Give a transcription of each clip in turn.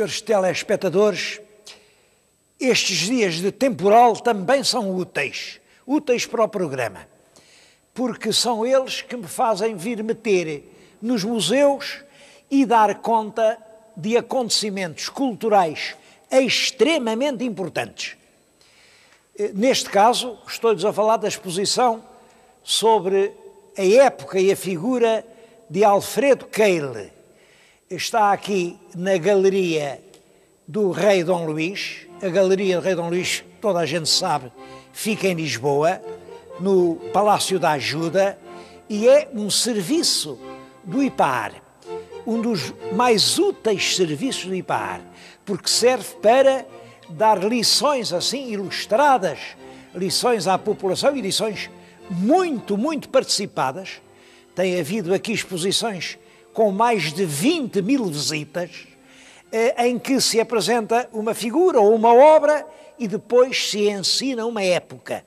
senhores telespectadores, estes dias de temporal também são úteis para o programa, porque são eles que me fazem vir meter nos museus e dar conta de acontecimentos culturais extremamente importantes. Neste caso, estou-lhes a falar da exposição sobre a época e a figura de Alfredo Keil. Está aqui na Galeria do Rei Dom Luís. A Galeria do Rei Dom Luís, toda a gente sabe, fica em Lisboa, no Palácio da Ajuda, e é um serviço do IPAR, um dos mais úteis serviços do IPAR, porque serve para dar lições assim ilustradas, lições à população e lições muito participadas. Tem havido aqui exposições com mais de 20 mil visitas, em que se apresenta uma figura ou uma obra e depois se ensina uma época.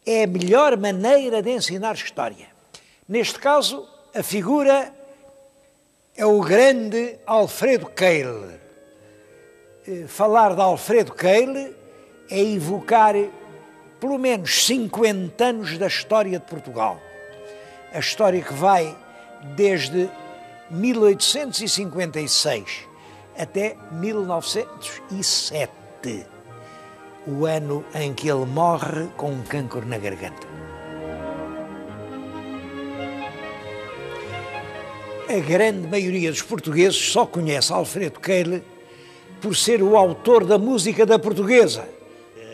É a melhor maneira de ensinar história. Neste caso, a figura é o grande Alfredo Keil. Falar de Alfredo Keil é evocar pelo menos 50 anos da história de Portugal. A história que vai desde 1856 até 1907, o ano em que ele morre com um cancro na garganta. A grande maioria dos portugueses só conhece Alfredo Keil por ser o autor da música da Portuguesa.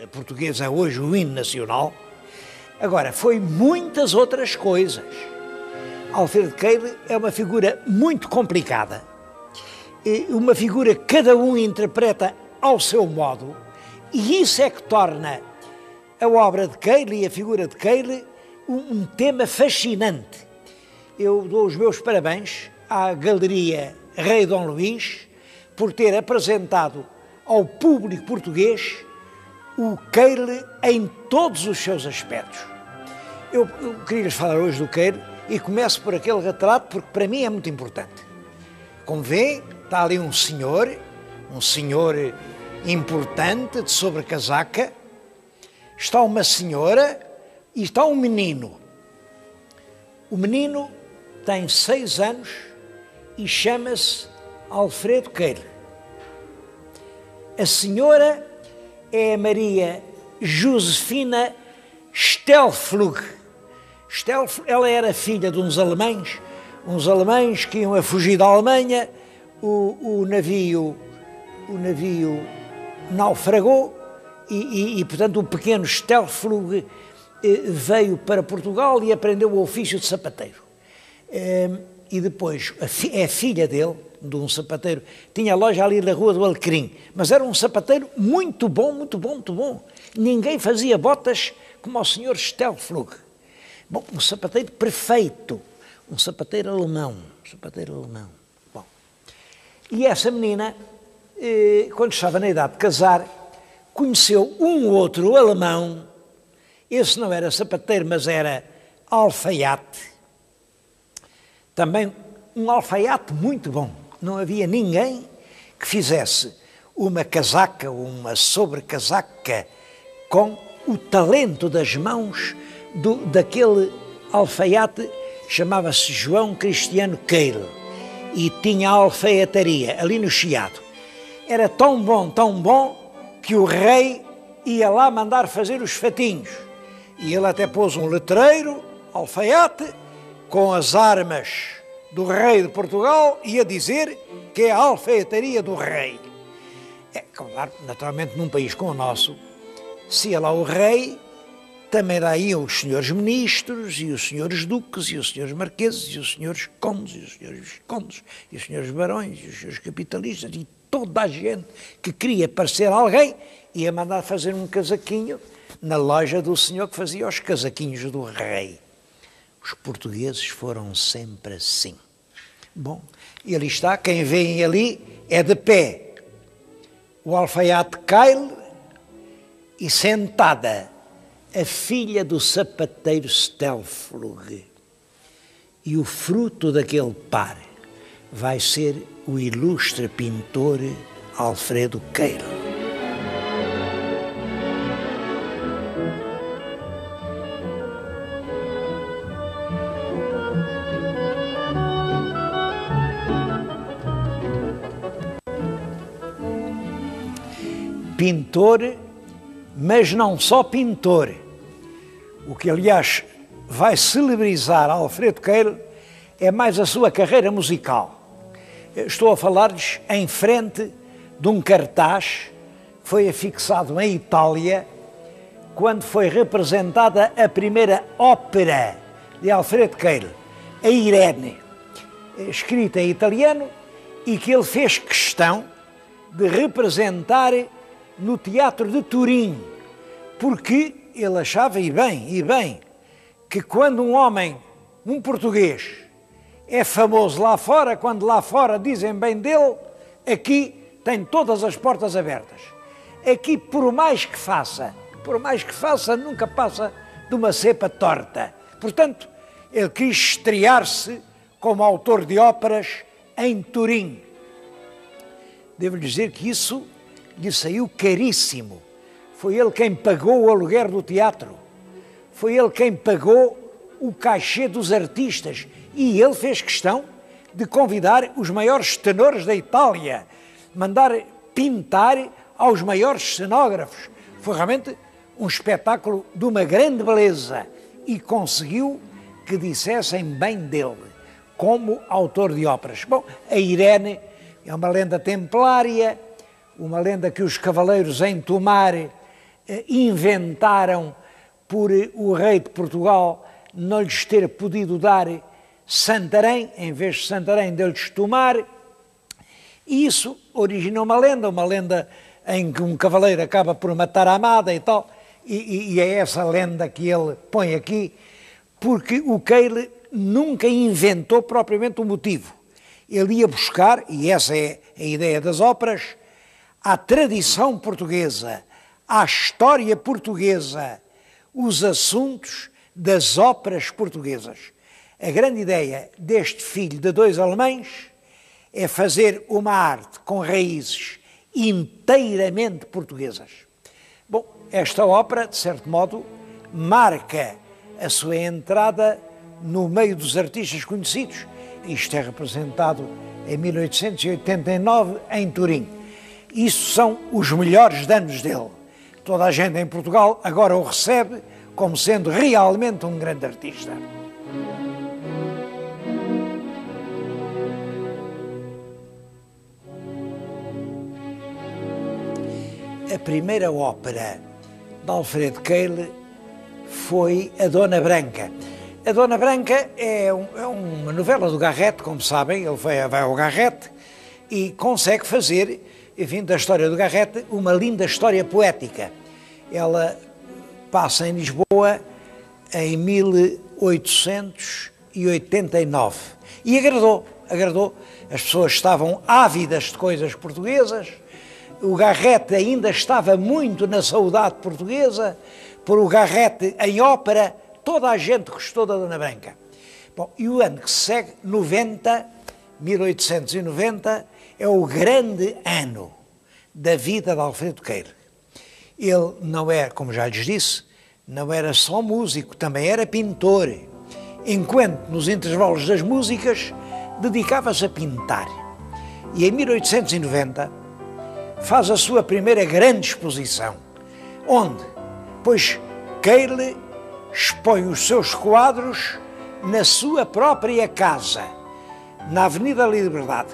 A Portuguesa é hoje o hino nacional. Agora, foi muitas outras coisas. Alfredo Keil é uma figura muito complicada, uma figura que cada um interpreta ao seu modo, e isso é que torna a obra de Keil e a figura de Keil um tema fascinante. Eu dou os meus parabéns à Galeria Rei Dom Luís por ter apresentado ao público português o Keil em todos os seus aspectos. Eu queria-lhes falar hoje do Keil e começo por aquele retrato porque para mim é muito importante. Como vê, está ali um senhor importante, de sobrecasaca, está uma senhora e está um menino. O menino tem 6 anos e chama-se Alfredo Keil. A senhora é a Maria Josefina Stelflug. Ela era filha de uns alemães que iam a fugir da Alemanha, o navio naufragou e, portanto, o pequeno Stelflug veio para Portugal e aprendeu o ofício de sapateiro. E depois, é filha dele, de um sapateiro, tinha loja ali na Rua do Alecrim, mas era um sapateiro muito bom. Ninguém fazia botas como o senhor Stelflug. Bom, um sapateiro perfeito, um sapateiro alemão. Bom, e essa menina, quando estava na idade de casar, conheceu um outro alemão. Esse não era sapateiro, mas era alfaiate. Também um alfaiate muito bom. Não havia ninguém que fizesse uma casaca ou uma sobrecasaca com o talento das mãos daquele alfaiate. Chamava-se João Cristiano Keil e tinha a alfaiataria ali no Chiado. Era tão bom que o rei ia lá mandar fazer os fatinhos. E ele até pôs um letreiro, alfaiate, com as armas do rei de Portugal e a dizer que é a alfaiataria do rei. Claro, naturalmente, num país como o nosso, se ia lá o rei, também lá iam os senhores ministros, e os senhores duques, e os senhores marqueses, e os senhores condes, e os senhores viscondes, e os senhores barões, e os senhores capitalistas, e toda a gente que queria parecer alguém, ia mandar fazer um casaquinho na loja do senhor que fazia os casaquinhos do rei. Os portugueses foram sempre assim. Bom, e ali está, quem vem ali é de pé o alfaiate Keil e sentada a filha do sapateiro Stelflug. E o fruto daquele par vai ser o ilustre pintor Alfredo Keil. Pintor, mas não só pintor. O que, aliás, vai celebrizar Alfredo Keil é mais a sua carreira musical. Estou a falar-lhes em frente de um cartaz que foi afixado em Itália quando foi representada a primeira ópera de Alfredo Keil, a Irene, escrita em italiano e que ele fez questão de representar no Teatro de Turim, porque ele achava, e bem, que quando um homem, um português, é famoso lá fora, quando lá fora dizem bem dele, aqui tem todas as portas abertas. Aqui, por mais que faça, nunca passa de uma cepa torta. Portanto, ele quis estrear-se como autor de óperas em Turim. Devo dizer que isso lhe saiu caríssimo. Foi ele quem pagou o aluguer do teatro. Foi ele quem pagou o cachê dos artistas. E ele fez questão de convidar os maiores tenores da Itália, mandar pintar aos maiores cenógrafos. Foi realmente um espetáculo de uma grande beleza e conseguiu que dissessem bem dele, como autor de óperas. Bom, a Irene é uma lenda templária, uma lenda que os cavaleiros em Tomar inventaram por o rei de Portugal não lhes ter podido dar Santarém, em vez de Santarém deu-lhes Tomar, e isso originou uma lenda em que um cavaleiro acaba por matar a amada e tal, e é essa lenda que ele põe aqui, porque o Keil nunca inventou propriamente um motivo. Ele ia buscar, e essa é a ideia das óperas, à tradição portuguesa, à história portuguesa, os assuntos das óperas portuguesas. A grande ideia deste filho de dois alemães é fazer uma arte com raízes inteiramente portuguesas. Bom, esta ópera, de certo modo, marca a sua entrada no meio dos artistas conhecidos. Isto é representado em 1889 em Turim. Isso são os melhores anos dele. Toda a gente em Portugal agora o recebe como sendo realmente um grande artista. A primeira ópera de Alfredo Keil foi A Dona Branca. A Dona Branca é uma novela do Garrett, como sabem, ele vai ao Garrett e consegue fazer, enfim, da história do Garrett, uma linda história poética. Ela passa em Lisboa em 1889 e agradou. As pessoas estavam ávidas de coisas portuguesas, o Garrett ainda estava muito na saudade portuguesa, por o Garrett em ópera, toda a gente gostou da Dona Branca. Bom, e o ano que se segue, 1890, é o grande ano da vida de Alfredo Keil. Ele não era, como já lhes disse, não era só músico, também era pintor, enquanto nos intervalos das músicas dedicava-se a pintar. E em 1890 faz a sua primeira grande exposição. Onde? Pois Keil expõe os seus quadros na sua própria casa, na Avenida da Liberdade.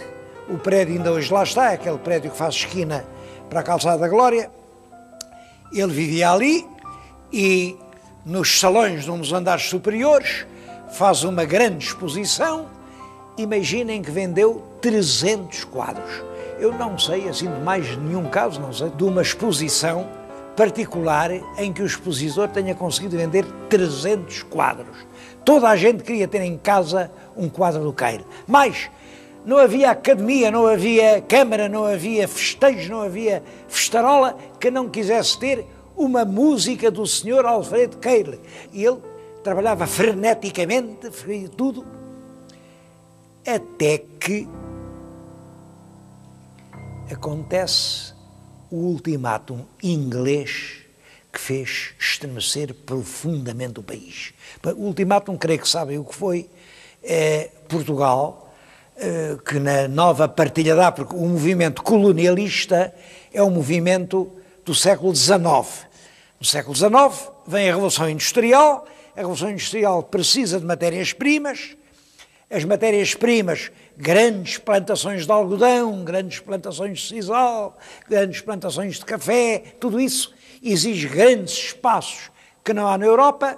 O prédio ainda hoje lá está, é aquele prédio que faz esquina para a Calçada da Glória. Ele vivia ali e nos salões de uns andares superiores faz uma grande exposição. Imaginem que vendeu 300 quadros. Eu não sei, assim, de mais nenhum caso, não sei, de uma exposição particular em que o expositor tenha conseguido vender 300 quadros. Toda a gente queria ter em casa um quadro do Keil. Mas não havia academia, não havia câmara, não havia festejos, não havia festarola que não quisesse ter uma música do Sr. Alfredo Keil. E ele trabalhava freneticamente, fazia tudo, até que acontece o ultimátum inglês que fez estremecer profundamente o país. O ultimátum, creio que sabem o que foi, Portugal, que na nova partilha da África, o movimento colonialista é um movimento do século XIX. No século XIX vem a Revolução Industrial, a Revolução Industrial precisa de matérias-primas, as matérias-primas, grandes plantações de algodão, grandes plantações de sisal, grandes plantações de café, tudo isso exige grandes espaços que não há na Europa,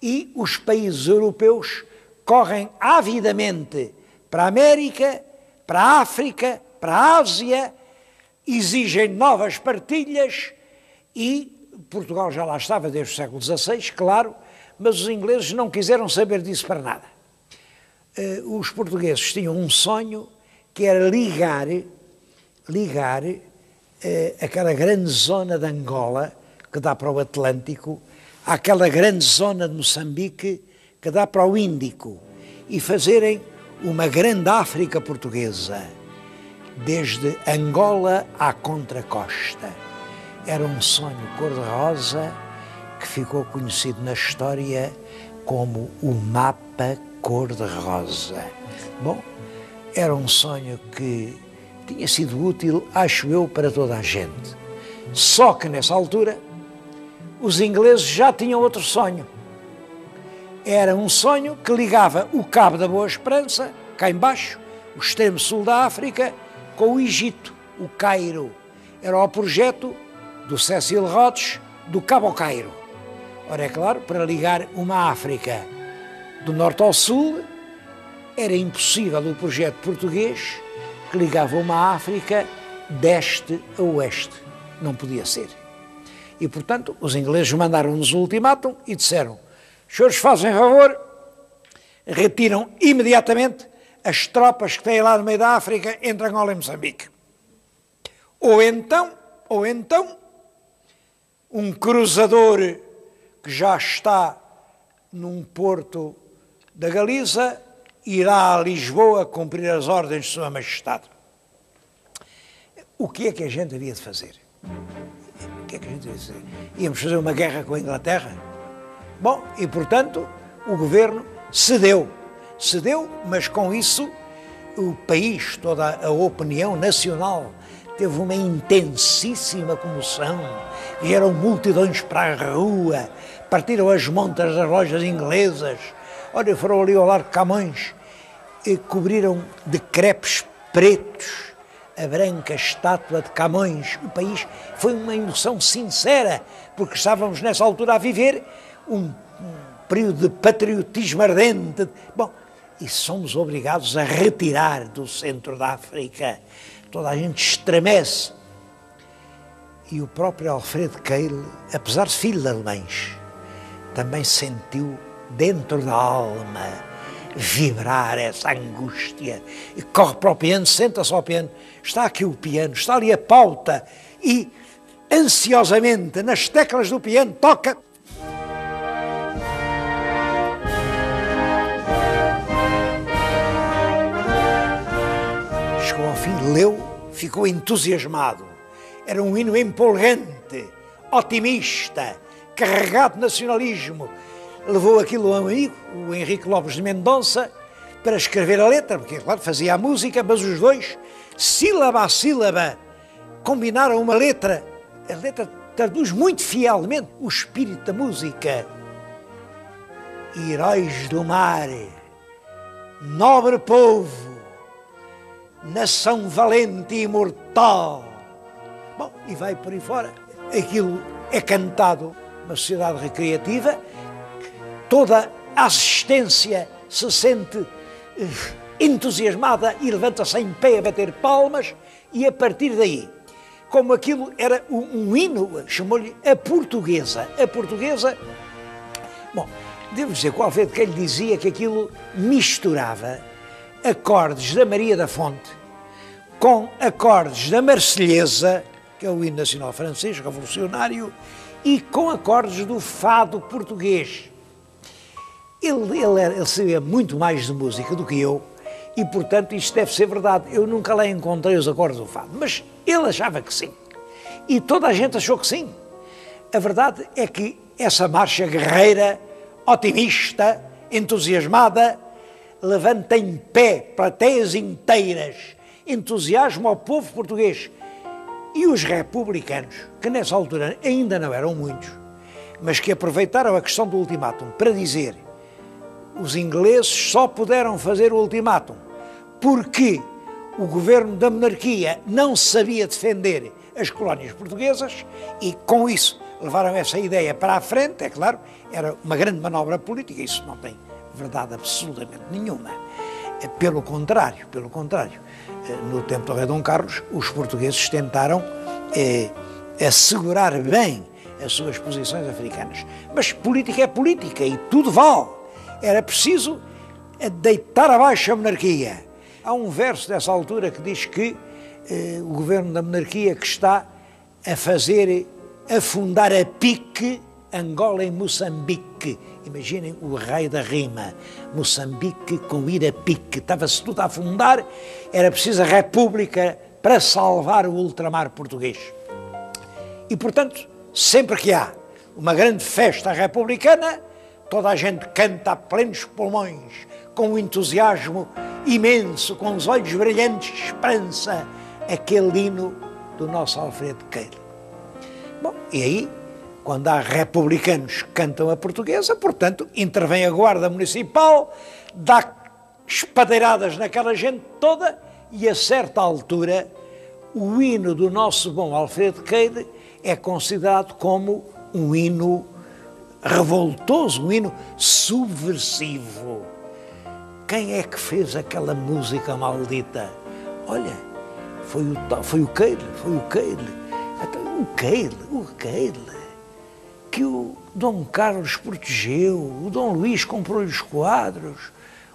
e os países europeus correm avidamente para a América, para a África, para a Ásia, exigem novas partilhas, e Portugal já lá estava desde o século XVI, claro, mas os ingleses não quiseram saber disso para nada. Os portugueses tinham um sonho que era ligar aquela grande zona de Angola, que dá para o Atlântico, àquela grande zona de Moçambique, que dá para o Índico, e fazerem uma grande África portuguesa, desde Angola à contracosta. Era um sonho cor-de-rosa que ficou conhecido na história como o mapa cor-de-rosa. Bom, era um sonho que tinha sido útil, acho eu, para toda a gente. Só que nessa altura os ingleses já tinham outro sonho. Era um sonho que ligava o Cabo da Boa Esperança, cá embaixo, o extremo sul da África, com o Egito, o Cairo. Era o projeto do Cecil Rhodes, do Cabo ao Cairo. Ora, é claro, para ligar uma África do norte ao sul, era impossível o projeto português que ligava uma África deste a oeste. Não podia ser. E, portanto, os ingleses mandaram-nos o ultimátum e disseram: os senhores fazem favor, retiram imediatamente as tropas que têm lá no meio da África entre Angola e Moçambique. Ou então, um cruzador que já está num porto da Galiza irá a Lisboa cumprir as ordens de Sua Majestade. O que é que a gente havia de fazer? Íamos fazer uma guerra com a Inglaterra? Bom, e portanto o governo cedeu, mas com isso o país, toda a opinião nacional teve uma intensíssima comoção, vieram multidões para a rua, partiram as montas das lojas inglesas, olha, foram ali ao Largo de Camões e cobriram de crepes pretos a branca estátua de Camões. O país foi uma emoção sincera, porque estávamos nessa altura a viver um período de patriotismo ardente. Bom, e somos obrigados a retirar do centro da África. Toda a gente estremece. E o próprio Alfred Keil, apesar de filho de alemães, também sentiu dentro da alma vibrar essa angústia. E corre para o piano, senta-se ao piano, está aqui o piano, está ali a pauta, e ansiosamente nas teclas do piano toca. Chegou ao fim, leu, ficou entusiasmado. Era um hino empolgante, otimista, carregado de nacionalismo. Levou aquilo a um amigo, o Henrique Lopes de Mendonça, para escrever a letra, porque, claro, fazia a música, mas os dois, sílaba a sílaba, combinaram uma letra. A letra traduz muito fielmente o espírito da música. Heróis do mar, nobre povo, nação valente e imortal. Bom, e vai por aí fora. Aquilo é cantado numa sociedade recreativa, toda a assistência se sente entusiasmada e levanta-se em pé a bater palmas, e a partir daí, como aquilo era um hino, chamou-lhe a Portuguesa. A Portuguesa, bom, devo dizer que o Alfredo Keil dizia que aquilo misturava acordes da Maria da Fonte com acordes da Marselhesa, que é o hino nacional francês, revolucionário, e com acordes do fado português. Ele sabia muito mais de música do que eu, e, portanto, isto deve ser verdade. Eu nunca lá encontrei os acordes do fado, mas Ele achava que sim. E toda a gente achou que sim. A verdade é que essa marcha guerreira, otimista, entusiasmada, levanta em pé plateias inteiras, entusiasmo ao povo português. E os republicanos, que nessa altura ainda não eram muitos, mas que aproveitaram a questão do ultimátum para dizer: os ingleses só puderam fazer o ultimátum porque o governo da monarquia não sabia defender as colónias portuguesas, e com isso levaram essa ideia para a frente. É claro, era uma grande manobra política, isso não tem verdade absolutamente nenhuma. Pelo contrário, no tempo do rei Dom Carlos, os portugueses tentaram assegurar bem as suas posições africanas. Mas política é política e tudo vale. Era preciso deitar abaixo a monarquia. Há um verso dessa altura que diz que o governo da monarquia que está a fazer afundar a pique Angola e Moçambique. Imaginem o raio da rima. Moçambique com ir a pique. Estava-se tudo a afundar. Era preciso a República para salvar o ultramar português. E, portanto, sempre que há uma grande festa republicana, toda a gente canta a plenos pulmões, com um entusiasmo imenso, com os olhos brilhantes de esperança, aquele hino do nosso Alfredo Keil. Bom, e aí, quando há republicanos que cantam a portuguesa, portanto, intervém a Guarda Municipal, dá espadeiradas naquela gente toda, e a certa altura o hino do nosso bom Alfredo Keil é considerado como um hino revoltoso, um hino subversivo. Quem é que fez aquela música maldita? Olha, foi o Keil. Então, o Keil, que o Dom Carlos protegeu, o Dom Luís comprou-lhe os quadros,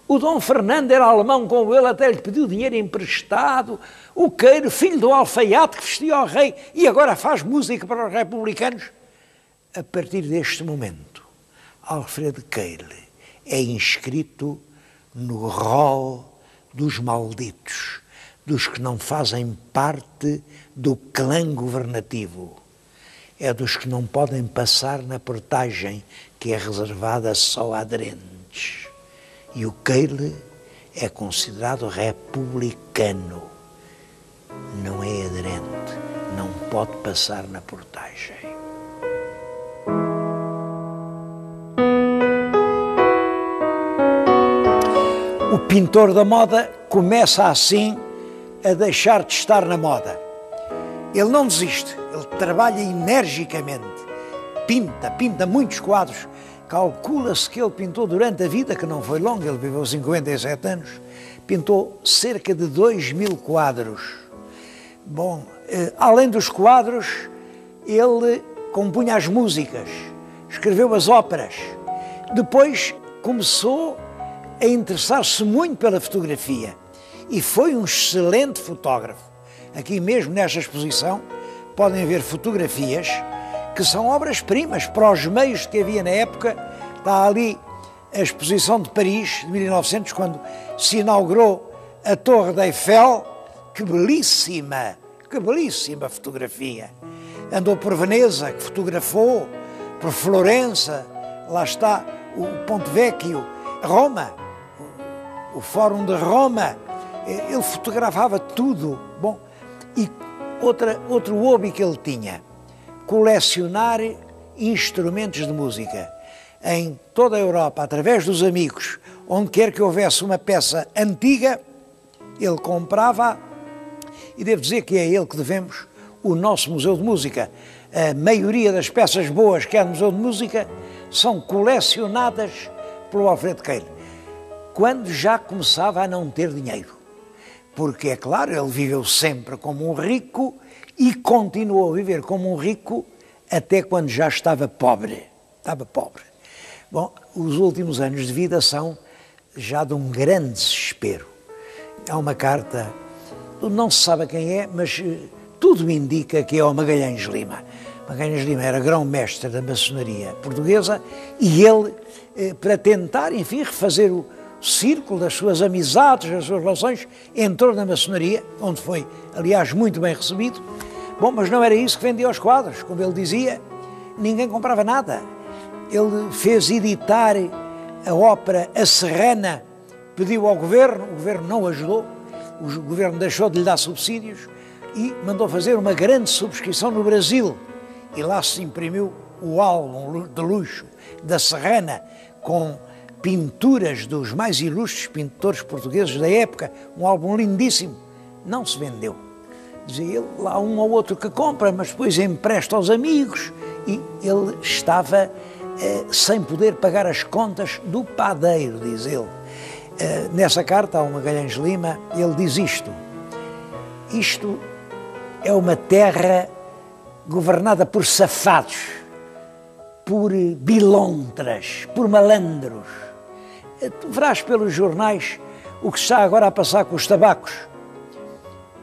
o Dom Fernando era alemão com ele, até lhe pediu dinheiro emprestado, o Keil, filho do alfaiate que vestia ao rei e agora faz música para os republicanos. A partir deste momento, Alfredo Keil é inscrito no rol dos malditos, dos que não fazem parte do clã governativo. É dos que não podem passar na portagem que é reservada só a aderentes. E o Keil é considerado republicano. Não é aderente, não pode passar na portagem. O pintor da moda começa assim a deixar de estar na moda. Ele não desiste, ele trabalha energicamente, pinta muitos quadros. Calcula-se que ele pintou durante a vida, que não foi longa, ele viveu 57 anos, pintou cerca de 2.000 quadros. Bom, além dos quadros, ele compunha as músicas, escreveu as óperas. Depois começou a interessar-se muito pela fotografia e foi um excelente fotógrafo. Aqui mesmo nesta exposição podem ver fotografias que são obras-primas para os meios que havia na época. Está ali a exposição de Paris, de 1900, quando se inaugurou a Torre da Eiffel. Que belíssima fotografia. Andou por Veneza, que fotografou, por Florença, lá está o Ponte Vecchio, Roma, o Fórum de Roma. Ele fotografava tudo. Bom, e outro hobby que ele tinha, colecionar instrumentos de música. Em toda a Europa, através dos amigos, onde quer que houvesse uma peça antiga, ele comprava, e devo dizer que é a ele que devemos o nosso Museu de Música. A maioria das peças boas que há no Museu de Música são colecionadas pelo Alfredo Keil, quando já começava a não ter dinheiro. Porque, é claro, ele viveu sempre como um rico e continuou a viver como um rico até quando já estava pobre. Bom, os últimos anos de vida são já de um grande desespero. Há uma carta, não se sabe quem é, mas tudo me indica que é o Magalhães Lima. Magalhães Lima era grão-mestre da maçonaria portuguesa e ele, para tentar, enfim, refazer círculo, das suas amizades, das suas relações, entrou na maçonaria, onde foi, aliás, muito bem recebido. Bom, mas não era isso que vendia os quadros, como ele dizia, ninguém comprava nada. Ele fez editar a ópera A Serrana, pediu ao governo, o governo não ajudou, o governo deixou de lhe dar subsídios e mandou fazer uma grande subscrição no Brasil. E lá se imprimiu o álbum de luxo da Serrana, com pinturas dos mais ilustres pintores portugueses da época, um álbum lindíssimo. Não se vendeu. Dizia ele, lá um ou outro que compra, mas depois empresta aos amigos. E ele estava sem poder pagar as contas do padeiro, diz ele. Nessa carta ao Magalhães Lima, ele diz isto: isto é uma terra governada por safados, por bilontras, por malandros. Tu verás pelos jornais o que está agora a passar com os tabacos.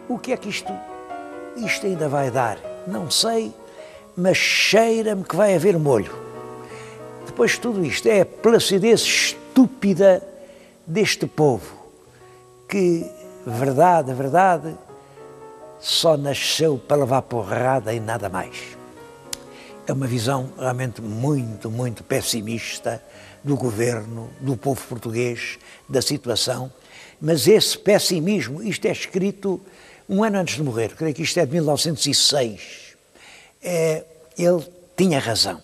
O que é que isto ainda vai dar? Não sei, mas cheira-me que vai haver molho. Depois de tudo isto, é a placidez estúpida deste povo, que, verdade, só nasceu para levar porrada e nada mais. É uma visão realmente muito pessimista do governo, do povo português, da situação, mas esse pessimismo, isto é escrito um ano antes de morrer, creio que isto é de 1906, ele tinha razão.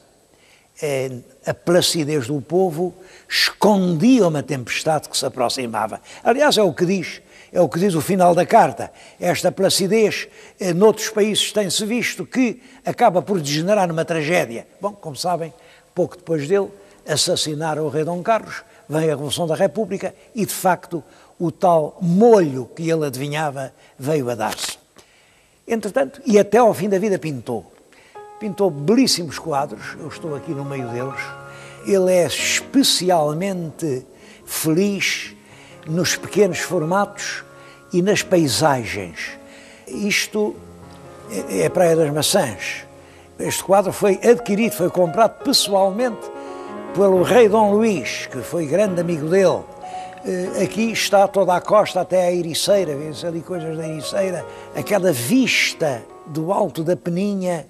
A placidez do povo escondia uma tempestade que se aproximava. Aliás, é o que diz o final da carta. Esta placidez, noutros países tem-se visto que acaba por degenerar numa tragédia. Bom, como sabem, pouco depois dele, assassinaram o rei Dom Carlos, vem a Revolução da República e, de facto, o tal molho que ele adivinhava veio a dar-se. Entretanto, e até ao fim da vida pintou belíssimos quadros, eu estou aqui no meio deles. Ele é especialmente feliz nos pequenos formatos e nas paisagens. Isto é a Praia das Maçãs. Este quadro foi adquirido, foi comprado pessoalmente pelo rei Dom Luís, que foi grande amigo dele. Aqui está toda a costa até a Ericeira, vê-se ali coisas da Ericeira, aquela vista do alto da Peninha.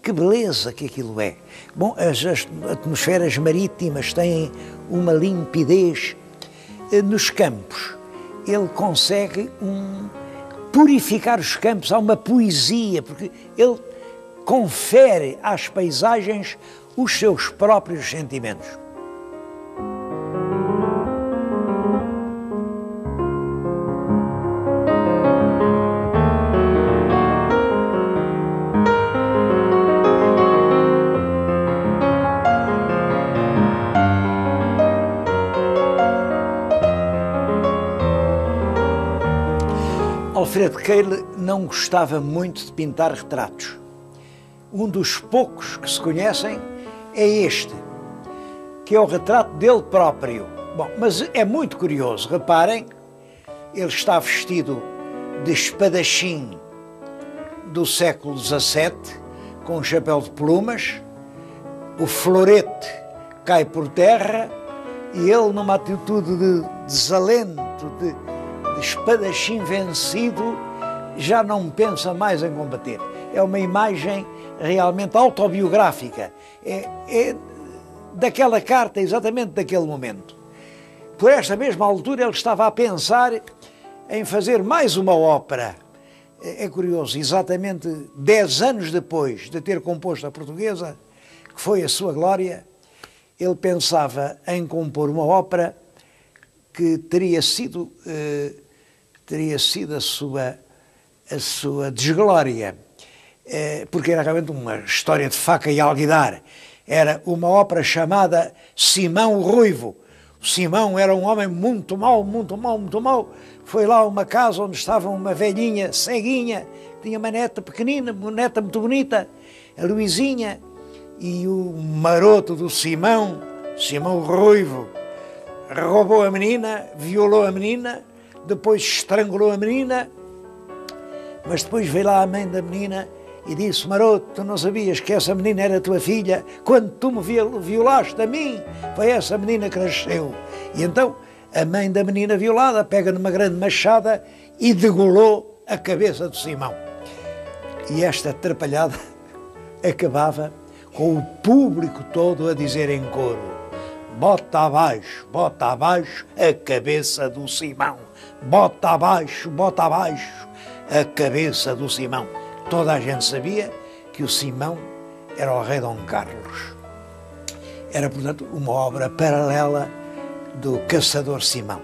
Que beleza que aquilo é. Bom, as atmosferas marítimas têm uma limpidez. Nos campos, ele consegue purificar os campos, há uma poesia, porque ele confere às paisagens os seus próprios sentimentos. Alfredo Keil não gostava muito de pintar retratos. Um dos poucos que se conhecem é este, que é o retrato dele próprio. Bom, mas é muito curioso, reparem, ele está vestido de espadachim do século XVII, com um chapéu de plumas, o florete cai por terra e ele, numa atitude de desalento, de espadachim vencido, já não pensa mais em combater. É uma imagem realmente autobiográfica. É daquela carta, exatamente daquele momento. Por esta mesma altura ele estava a pensar em fazer mais uma ópera. É curioso, exatamente 10 anos depois de ter composto a Portuguesa, que foi a sua glória, ele pensava em compor uma ópera que teria sido a sua desglória, porque era realmente uma história de faca e alguidar. Era uma ópera chamada Simão o Ruivo. O Simão era um homem muito mau. Foi lá a uma casa onde estava uma velhinha ceguinha, tinha uma neta pequenina, uma neta muito bonita, a Luizinha, e o maroto do Simão o Ruivo, roubou a menina, violou a menina, depois estrangulou a menina, mas depois veio lá a mãe da menina e disse: maroto, tu não sabias que essa menina era tua filha? Quando tu me violaste a mim, foi essa menina que nasceu. E então A mãe da menina violada pega numa grande machada e degolou a cabeça de Simão. E esta atrapalhada acabava com o público todo a dizer em coro: bota abaixo a cabeça do Simão. Bota abaixo a cabeça do Simão. Toda a gente sabia que o Simão era o rei Dom Carlos. Era, portanto, uma obra paralela do Caçador Simão.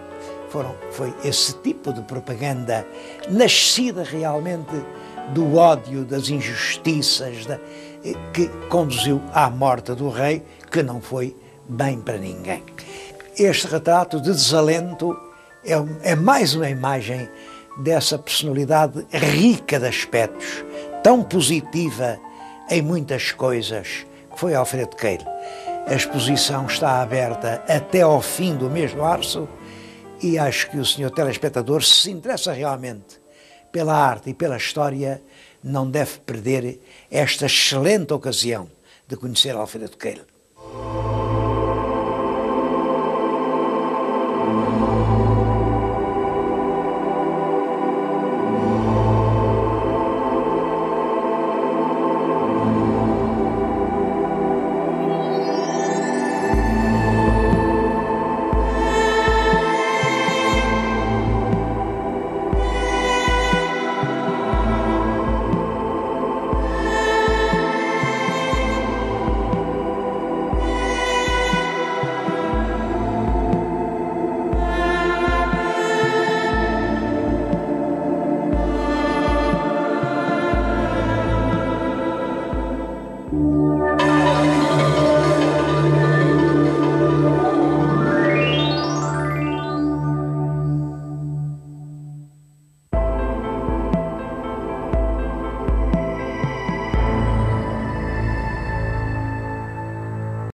Foi esse tipo de propaganda nascida realmente do ódio, das injustiças, que conduziu à morte do rei, que não foi bem para ninguém. Este retrato de desalento é mais uma imagem dessa personalidade rica de aspectos, tão positiva em muitas coisas, que foi Alfredo Keil. A exposição está aberta até ao fim do mês de março e acho que o senhor telespectador, se se interessa realmente pela arte e pela história, não deve perder esta excelente ocasião de conhecer Alfredo Keil.